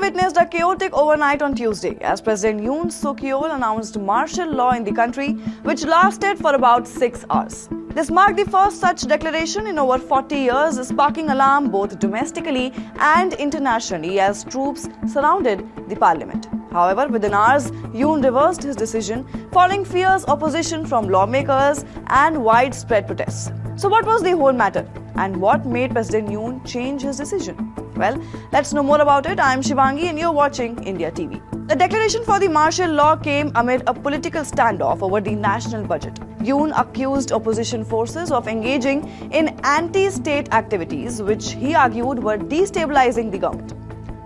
witnessed a chaotic overnight on Tuesday as President Yoon Suk Yeol announced martial law in the country, which lasted for about 6 hours. This marked the first such declaration in over 40 years, sparking alarm both domestically and internationally as troops surrounded the parliament. However, within hours, Yoon reversed his decision, following fierce opposition from lawmakers and widespread protests. So what was the whole matter? And what made President Yoon change his decision? Well, let's know more about it. I am Shivangi and you're watching India TV. The declaration for the martial law came amid a political standoff over the national budget. Yoon accused opposition forces of engaging in anti-state activities, which he argued were destabilizing the government.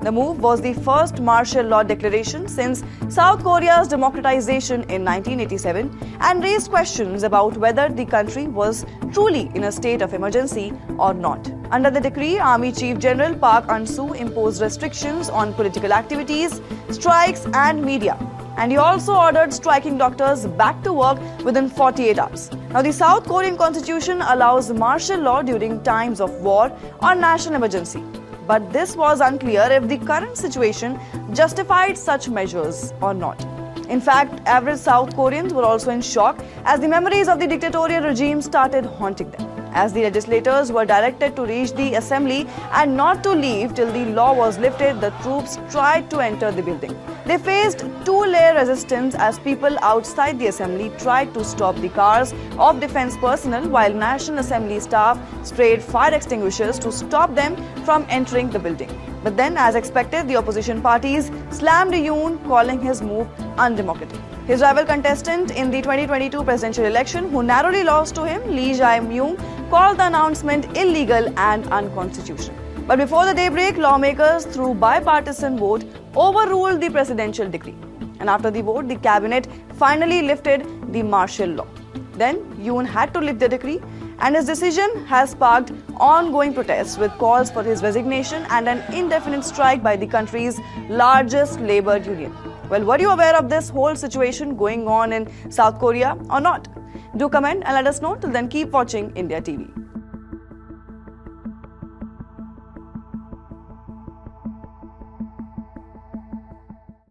The move was the first martial law declaration since South Korea's democratization in 1987 and raised questions about whether the country was truly in a state of emergency or not. Under the decree, Army Chief General Park An-soo imposed restrictions on political activities, strikes and media. And he also ordered striking doctors back to work within 48 hours. Now, the South Korean constitution allows martial law during times of war or national emergency. But this was unclear if the current situation justified such measures or not. In fact, average South Koreans were also in shock as the memories of the dictatorial regime started haunting them. As the legislators were directed to reach the assembly and not to leave till the law was lifted, the troops tried to enter the building. They faced two-layer resistance as people outside the assembly tried to stop the cars of defense personnel while National Assembly staff sprayed fire extinguishers to stop them from entering the building. But then, as expected, the opposition parties slammed Yoon, calling his move undemocratic. His rival contestant in the 2022 presidential election, who narrowly lost to him, Lee Jae-myung, called the announcement illegal and unconstitutional. But before the daybreak, lawmakers, through bipartisan vote, overruled the presidential decree. And after the vote, the cabinet finally lifted the martial law. Then, Yoon had to lift the decree, and his decision has sparked ongoing protests with calls for his resignation and an indefinite strike by the country's largest labor union. Well, were you aware of this whole situation going on in South Korea or not? Do comment and let us know. Till then, keep watching India TV.